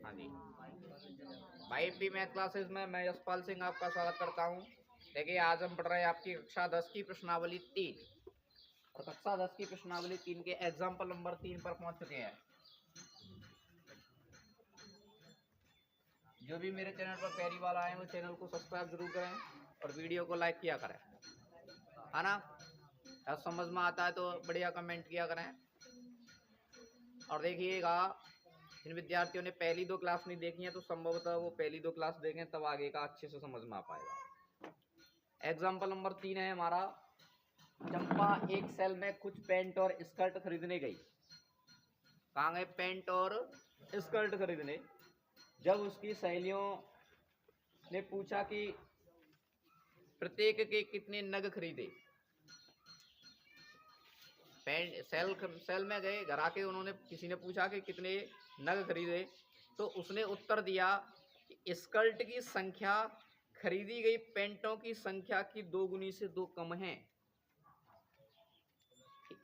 हाँ जी भाई, P math classes में मैं यशपाल सिंह आपका स्वागत करता हूँ। देखिए आज हम पढ़ रहे हैं आपकी कक्षा 10 की प्रश्नावली 3 और कक्षा 10 की प्रश्नावली 3 के एग्जाम्पल नंबर 3 पर पहुंच चुके हैं। जो भी मेरे चैनल पर पहली बार आए वो चैनल को सब्सक्राइब जरूर करें और वीडियो को लाइक किया करें, है ना। अब समझ में आता है तो बढ़िया कमेंट किया करें। और देखिएगा, जिन विद्यार्थियों ने पहली 2 क्लास नहीं देखी है तो संभवतः वो पहली 2 क्लास देखें, तब आगे का अच्छे से समझ में आ पाएगा। एग्जाम्पल नंबर 3 है हमारा, चंपा एक सेल में कुछ पैंट और स्कर्ट खरीदने गई। कहाँ गए? पैंट और स्कर्ट खरीदने। जब उसकी सहेलियों ने पूछा कि प्रत्येक के कितने नग खरीदे, पैंट सेल में गए, घर आके उन्होंने किसी ने पूछा कि कितने नग खरीदे, तो उसने उत्तर दिया कि स्कर्ट की संख्या खरीदी गई पैंटों की संख्या की 2 गुनी से 2 कम है।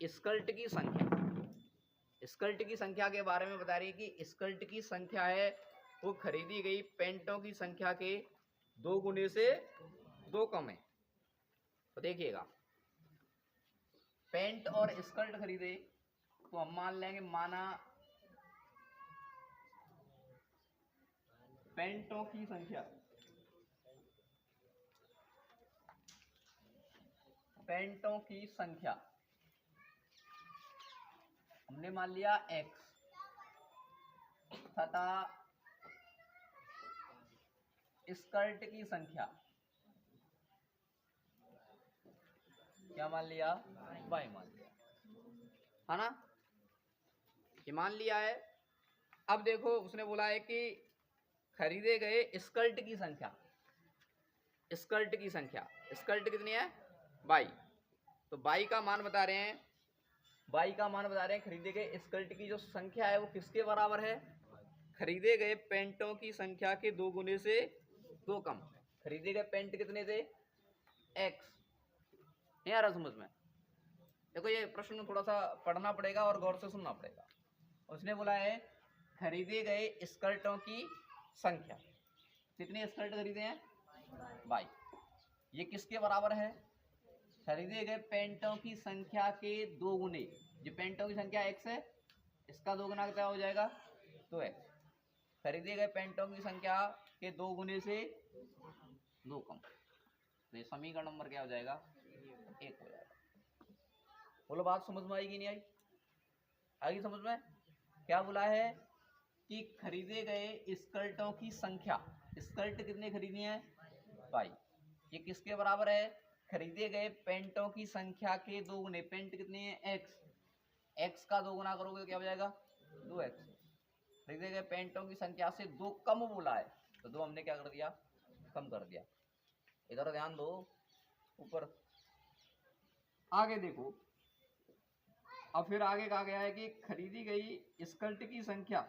स्कर्ट की संख्या के बारे में बता रही है कि स्कर्ट की संख्या है वो खरीदी गई पैंटों की संख्या के 2 गुने से 2 कम है। तो देखिएगा, पैंट और स्कर्ट खरीदे तो हम मान लेंगे, माना पैंटों की संख्या हमने मान लिया x तथा स्कर्ट की संख्या क्या मान लिया? y मान लिया, है ना। ये मान लिया है। अब देखो, उसने बोला है कि खरीदे गए स्कर्ट की संख्या स्कर्ट कितनी है? 22। तो 22 का मान बता रहे हैं, खरीदे गए स्कर्ट की जो संख्या है वो किसके बराबर है? खरीदे गए पैंटों की संख्या के 2 गुने से 2 कम। खरीदे गए पैंट कितने थे? x। नहीं आ रहा समझ में? देखो, ये प्रश्न थोड़ा सा पढ़ना पड़ेगा और गौर से सुनना पड़ेगा। उसने बोला है खरीदे गए स्कर्टों की संख्या, कितने स्कर्ट खरीदे हैं? 22। ये किसके बराबर है? खरीदे गए पैंटों की संख्या के 2 गुने। जो पैंटों की संख्या x है, इसका 2 गुना क्या हो जाएगा? 2x। खरीदे गए पैंटों की संख्या के 2 गुने से 2 कम। तो ये समीकरण नंबर क्या हो जाएगा? 1 हो जाएगा। बोलो, बात समझ में आएगी नहीं आई? आगे समझ में? क्या बोला है कि खरीदे गए स्कर्टों की संख्या, स्कर्ट कितने खरीदी हैं? 22। ये किसके बराबर है? खरीदे गए पैंटों की संख्या के 2 गुने। पैंट कितने हैं? x का 2 गुना करोगे तो क्या हो जाएगा? 2x। खरीदे गए पैंटों की संख्या से 2 कम बोला है, तो 2 हमने क्या कर दिया? कम कर दिया। इधर ध्यान दो, ऊपर आगे देखो। अब फिर आगे कहा गया है कि खरीदी गई स्कर्ट की संख्या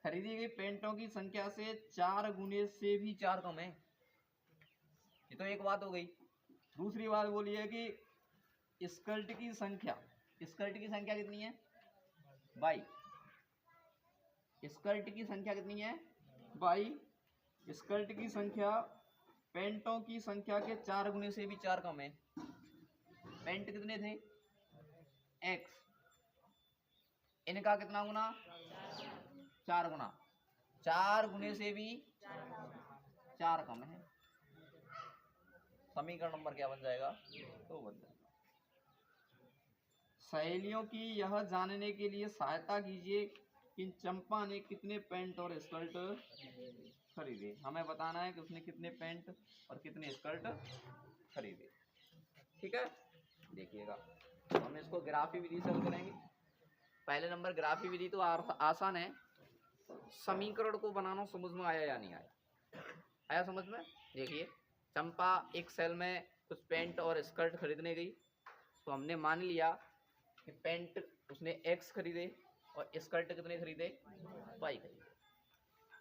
खरीदी गई पैंटों की संख्या से 4 गुने से भी 4 कम है। ये तो एक बात हो गई। दूसरी बात बोली है कि स्कर्ट की संख्या कितनी है? 22। स्कर्ट की संख्या कितनी है? 22। स्कर्ट की संख्या पैंटों की संख्या के 4 गुने से भी 4 कम है। पैंट कितने थे? x। इनका कितना गुना? 4 गुना। 4 गुने से भी 4 कम है। समीकरण नंबर क्या बन जाएगा? 2 बन जाएगा। सहेलियों की यह जानने के लिए सहायता कीजिए कि चंपा ने कितने पैंट और स्कर्ट खरीदे। हमें बताना है कि उसने कितने पैंट और कितने स्कर्ट खरीदे। ठीक है, देखिएगा हम इसको ग्राफी विधि से हल करेंगे। पहले नंबर ग्राफी विधि तो आसान है, समीकरण को बनाना समझ में आया या नहीं आया? आया समझ में? देखिए, चंपा एक सेल में कुछ पैंट और स्कर्ट खरीदने गई, तो हमने मान लिया कि पैंट उसने x खरीदे और स्कर्ट कितने खरीदे? y खरीदे।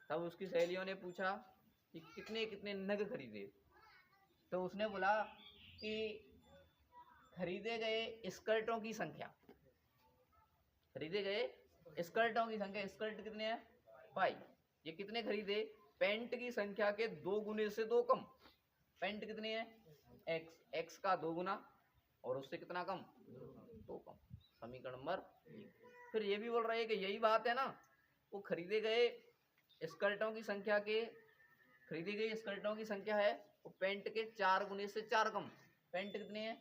तब उसकी सहेलियों ने पूछा कि कितने कितने नग खरीदे, तो उसने बोला कि खरीदे गए स्कर्टों की संख्या स्कर्ट कितने हैं? 5। ये कितने खरीदे? पेंट की संख्या के 2 गुने से 2 कम। पेंट कितने हैं? x, x का 2 गुना और उससे कितना कम? 2 कम। समीकरण नंबर 1। फिर ये भी बोल रहे हैं कि यही बात है ना, वो खरीदे गए स्कर्टों की संख्या के, खरीदी गई स्कर्टों की संख्या है वो पेंट के 4 गुने से 4 कम। पेंट कितने हैं?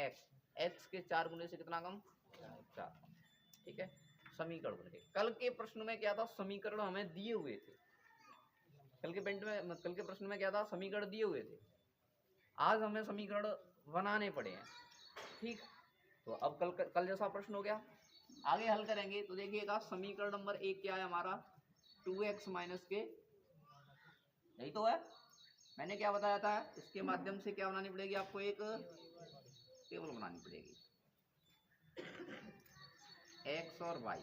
x, x के 4 गुने से कितना कम? 4 कम। ठीक है, समीकरण बन गए। कल के प्रश्न में क्या था? समीकरण हमें दिए हुए थे। कल के प्रश्न में क्या था? समीकरण दिए हुए थे। आज हमें समीकरण बनाने पड़े हैं। ठीक, तो अब कल जैसा प्रश्न हो गया, आगे हल करेंगे तो देखिएगा समीकरण नंबर 1 क्या है हमारा? 2x माइनस के, यही तो है। मैंने क्या बताया था? इसके माध्यम से क्या बनानी पड़ेगी आपको? एक टेबल बनानी पड़ेगी, x और y।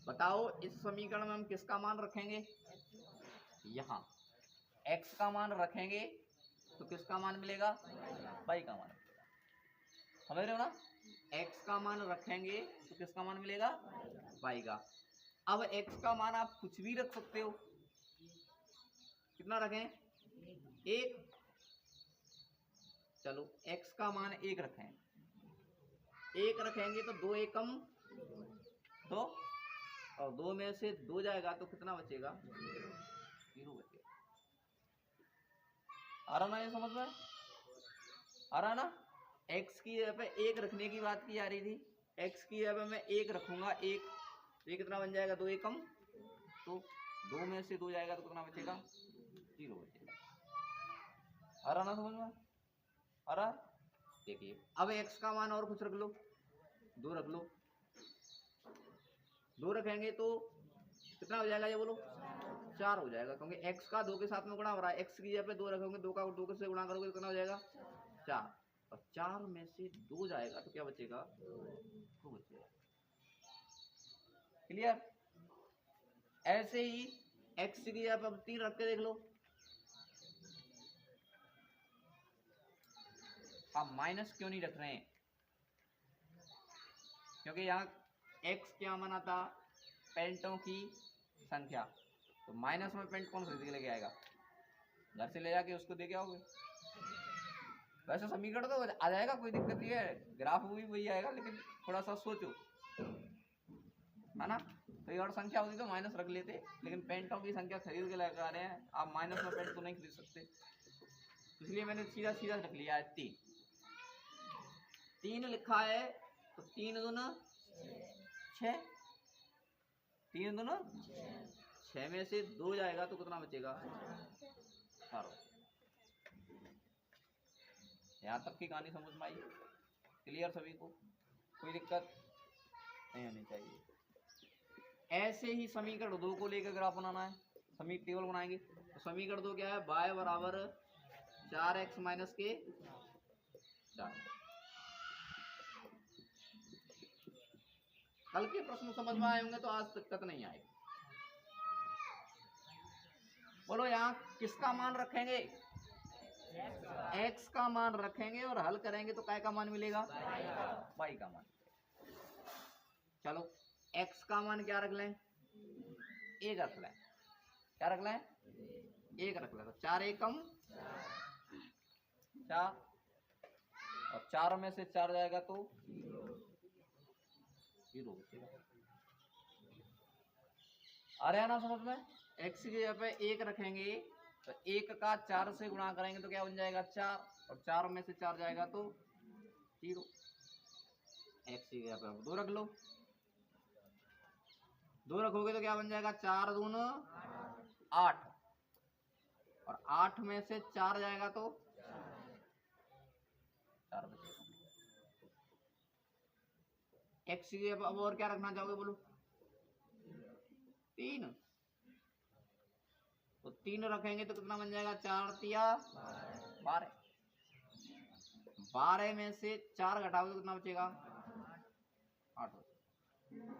बताओ इस समीकरण में हम किसका मान रखेंगे? यहाँ x का मान रखेंगे तो किसका मान मिलेगा? y का मान मिलेगा। समझ रहे हो ना? x का मान रखेंगे तो किसका मान मिलेगा? y का। अब x का मान आप कुछ भी रख सकते हो। कितना रखें? 1। चलो x का मान 1 रखें। 1 रखेंगे तो 2 एकम 2, और 2 में से 2 जाएगा तो कितना बचेगा? 0 बचेगा। आ रहा ना? ये समझ में आ रहा ना? x की जगह पे 1 रखने की बात की जा रही थी। x की जगह पे मैं 1 रखूंगा, 1, तो ये कितना बन जाएगा? 2 एकम, तो 2 में से 2 जाएगा तो कितना बचेगा? 0 बचेगा। आ रहा ना समझ में? आ रहा? देखिए अब x का मान और कुछ रख लो, 2 रख लो। 2 रखेंगे तो कितना हो जाएगा? ये बोलो, 4 हो जाएगा, क्योंकि x का 2 के साथ में गुणा हो रहा है। x की जगह पे 2 रखोगे, 2 का 2 से गुणा करोगे तो कितना हो जाएगा? 4, और 4 में से 2 जाएगा तो क्या बचेगा? 2 बचेगा। क्लियर? ऐसे ही x की जगह पे अब 3 रख के देख लो। आप माइनस क्यों नहीं रख रहे हैं? क्योंकि यहाँ x क्या माना था? पेंटों की संख्या। तो माइनस में पेंट कौन खरीद के लेके आएगा? घर से ले जाके उसको दे के आओगे। वैसे समीकरण तो आ जाएगा, कोई दिक्कत नहीं है, ग्राफ भी वही आएगा, लेकिन थोड़ा सा सोचो, है ना? कोई और संख्या होती तो माइनस रख लेते, लेकिन पेंटों की संख्या खरीद के लेकर आ रहे हैं, आप माइनस में पेंट तो नहीं खरीद सकते, इसलिए मैंने सीधा सीधा रख लिया है 3। 3 लिखा है तो 3 दूना 6, 3 दूना 6 में से 2 जाएगा तो कितना बचेगा? 4। यहाँ तक की कहानी समझ में आई? क्लियर सभी को? कोई दिक्कत नहीं होनी चाहिए। ऐसे ही समीकरण 2 को लेकर ग्राफ बनाना है, समीकरण टेबल बनाएंगे। तो समीकरण 2 क्या है? y बराबर 4x माइनस के 4। कल के प्रश्न समझ में आए होंगे तो आज दिक्कत नहीं आएगी। बोलो यहाँ किसका मान रखेंगे? x का मान रखेंगे और हल करेंगे तो काय का मान मिलेगा? y का मान। चलो x का मान क्या रख लें? 1 रख लें। क्या रख लें? 1 रख लें। तो 4 एकम 4, और 4 में से 4 जाएगा तो 0 बचेगा। आ रहा है ना समझ में? x की जगह पे 1 रखेंगे तो 1 का 4 से गुणा करेंगे तो क्या बन जाएगा? 4, और 4 में से 4 जाएगा तो 0। x की जगह पे 2 रख लो, 2 रखोगे तो क्या बन जाएगा? 4 दूना 8, और 8 में से 4 जाएगा तो 4 बचेगा। x की जगह अब और क्या रखना चाहोगे बोलो? 3, तो 3 रखेंगे तो कितना बन जाएगा? 4 तिया 12, 12 में से 4 घटाओगे तो कितना बचेगा? 8।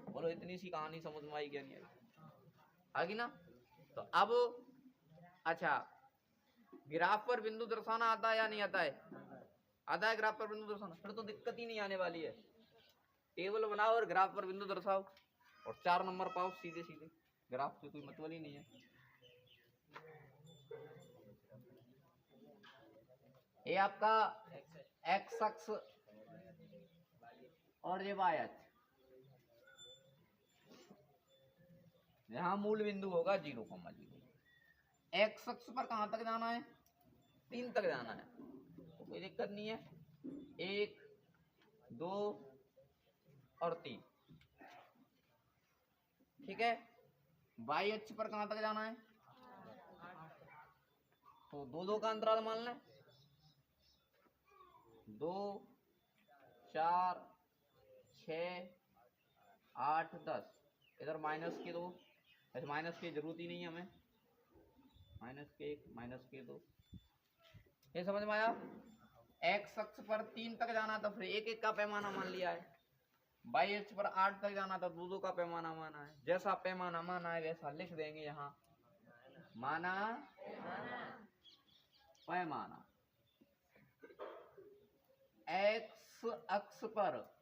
बोलो इतनी सी कहानी समझ में आई क्या नहीं आई? आगी ना? तो अब अच्छा, ग्राफ पर बिंदु दर्शाना आता है या नहीं आता है? आता है ग्राफ पर बिंदु दर्शाना? फिर तो दिक्कत ही नहीं आने वाली है। टेबल बनाओ और ग्राफ पर बिंदु दर्शाओ और 4 नंबर पाओ सीधे सीधे। ग्राफ से कोई मतलब ही नहीं है। ये आपका एक्स अक्ष और ये वाई अक्ष, यहाँ मूल बिंदु होगा 0,0। एक्स अक्ष पर कहां तक जाना है? 3 तक जाना है, तो कोई दिक्कत नहीं है। 1, 2 और 3, ठीक है। वाई अक्ष पर कहां तक जाना है? तो 2-2 का अंतराल मान लें, 2, 4, 6, 8, 10। इधर माइनस के 2, ऐसे माइनस की जरूरत ही नहीं है हमें, -1 -2। ये समझ में आया? एक्स अक्ष पर 3 तक जाना तो फिर 1-1 का पैमाना मान लिया है। वाई अक्ष पर 8 तक जाना तो 2-2 का पैमाना माना है। जैसा पैमाना माना है वैसा लिख देंगे यहाँ, माना पैमाना। एक्स अक्ष पर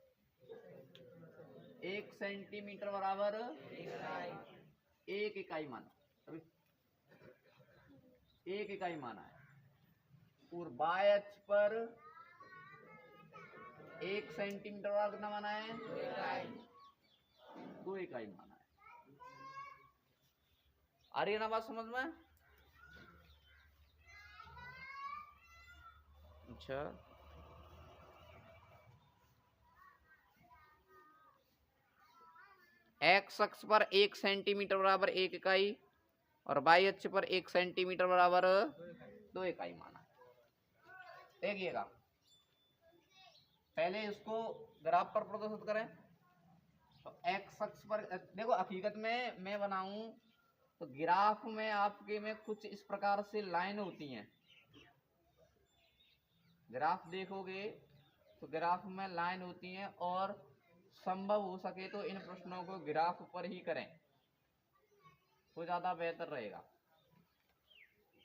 1 सेंटीमीटर बराबर 1 इकाई माना, अभी 1 इकाई माना है। और वाई अक्ष पर 1 सेंटीमीटर बराबर कितना माना है? 2 इकाई माना है। आ रही है ना बात समझ में? अच्छा, एक्स अक्ष पर 1 सेंटीमीटर बराबर 1 इकाई और वाई अक्ष पर 1 सेंटीमीटर बराबर 2 इकाई माना है। देखिएगा, पहले इसको ग्राफ पर प्रदर्शित करें। तो एक्स अक्ष पर देखो, हकीकत में मैं बनाऊं तो ग्राफ में आपके में कुछ इस प्रकार से लाइन होती हैं। ग्राफ देखोगे तो ग्राफ में लाइन होती हैं, और संभव हो सके तो इन प्रश्नों को ग्राफ पर ही करें तो ज्यादा बेहतर रहेगा।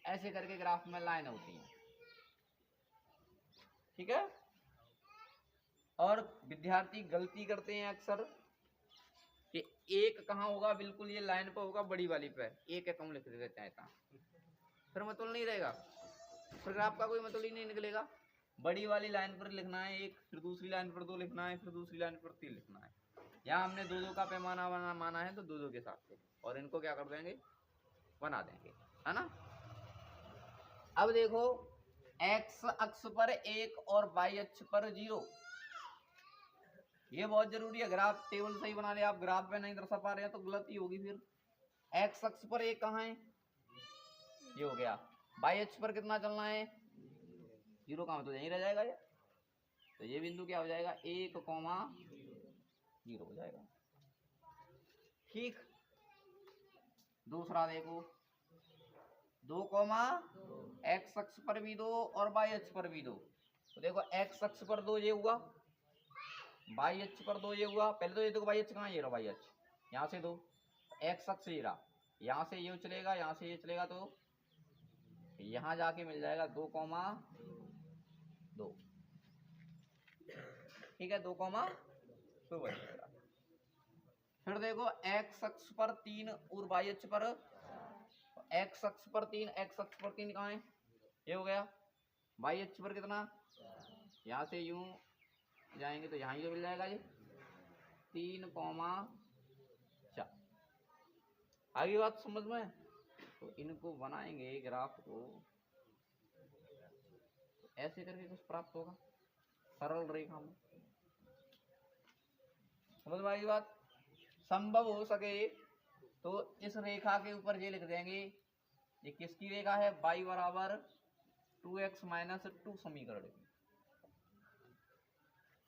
ऐसे करके ग्राफ में लाइन होती है, ठीक है। और विद्यार्थी गलती करते हैं अक्सर कि एक कहाँ होगा, बिल्कुल ये लाइन पर होगा, बड़ी वाली पे एक कम लिख देते हैं, फिर मतलब नहीं रहेगा, फिर ग्राफ का कोई मतलब ही नहीं निकलेगा। बड़ी वाली लाइन पर लिखना है 1, फिर दूसरी लाइन पर 2 लिखना है, फिर दूसरी लाइन पर 3 लिखना है। यहाँ हमने 2-2 का पैमाना माना है तो 2-2 के साथ से, और इनको क्या कर देंगे, बना देंगे, है ना। अब देखो, एक्स अक्ष पर 1 और वाई अक्ष पर 0, ये बहुत जरूरी है। ग्राफ टेबल सही बना ले, आप ग्राफ पे नहीं दर्शा पा रहे हैं तो गलती होगी। फिर एक्स अक्ष पर 1 कहाँ है? ये हो गया। वाई अक्ष पर कितना चलना है? 0 का मतलब यहीं रह जाएगा ये, तो ये बिंदु क्या हो जाएगा? 1,0 हो जाएगा, ठीक। दूसरा देखो, 2, एक्स अक्ष पर भी 2 और वाई अक्ष पर भी 2। तो देखो, एक्स अक्ष पर 2 ये हुआ, वाई अक्ष पर 2 ये हुआ। पहले तो ये देखो वाई अक्ष कहाँ है? ये रहा वाई अक्ष, यहाँ से 2, एक्स अक्ष ये रहा, यहाँ से ये चलेगा, यहाँ से ये चलेगा, तो यहाँ जाके मिल जाएगा 2,2, ठीक है, 2,2 बचेगा। फिर देखो, एक्स अक्ष पर 3 और वाई अक्ष पर, एक्स अक्ष पर 3, एक्स अक्ष पर 3 कहाँ है? ये हो गया। वाई अक्ष पर कितना? यहाँ से यूं जाएंगे तो यहाँ ही मिल जाएगा ये 3,4। आगे बात समझ में? तो इनको बनाएंगे ग्राफ को, तो ऐसे करके कुछ प्राप्त होगा सरल रेखा में। समझ में आएगी बात? संभव हो सके तो इस रेखा के ऊपर ये लिख देंगे, ये किसकी रेखा है? y बराबर 2x - 2 समीकरण की।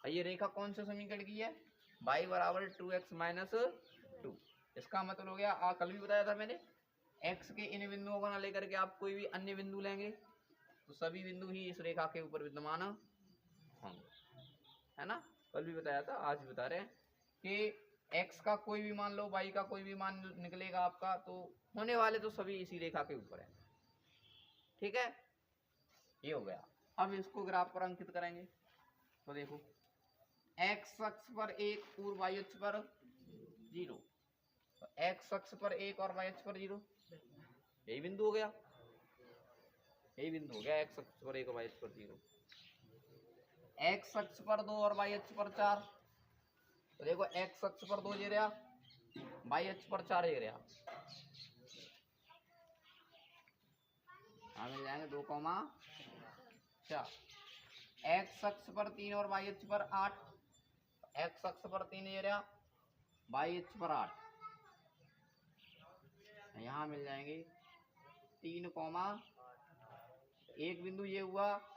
ये रेखा कौन से समीकरण की है? y बराबर 2x - 2। इसका मतलब हो गया, कल भी बताया था मैंने, x के इन बिंदुओं को ना लेकर के आप कोई भी अन्य बिंदु लेंगे तो सभी बिंदु ही इस रेखा के ऊपर विद्यमान होंगे, है ना। कल भी बताया था, आज भी बता रहे हैं कि x का कोई भी मान लो, y का कोई भी मान निकलेगा आपका, तो होने वाले तो सभी इसी रेखा के ऊपर है, ठीक है। ये हो गया। अब इसको ग्राफ पर अंकित करेंगे तो देखो, x अक्ष पर 1 और y अक्ष पर 0। तो एक्स अक्ष पर 1 और वाई अक्ष पर 0, यही बिंदु हो गया, यही बिंदु हो गया एक्स अक्ष पर 1 और वाई अक्ष पर 0। एक्स अक्ष पर 2 और वाई अक्ष पर 4, तो देखो एक्स अक्ष पर 2 ये रहा, वाई अक्ष पर 4 ये रहा, मिल जाएंगे 2,4। एक्स अक्ष पर 3 और वाई अक्ष पर 8, एक्स अक्ष पर 3 ये रहा, वाई अक्ष पर 8, यहाँ मिल जाएंगे 3, एक बिंदु ये हुआ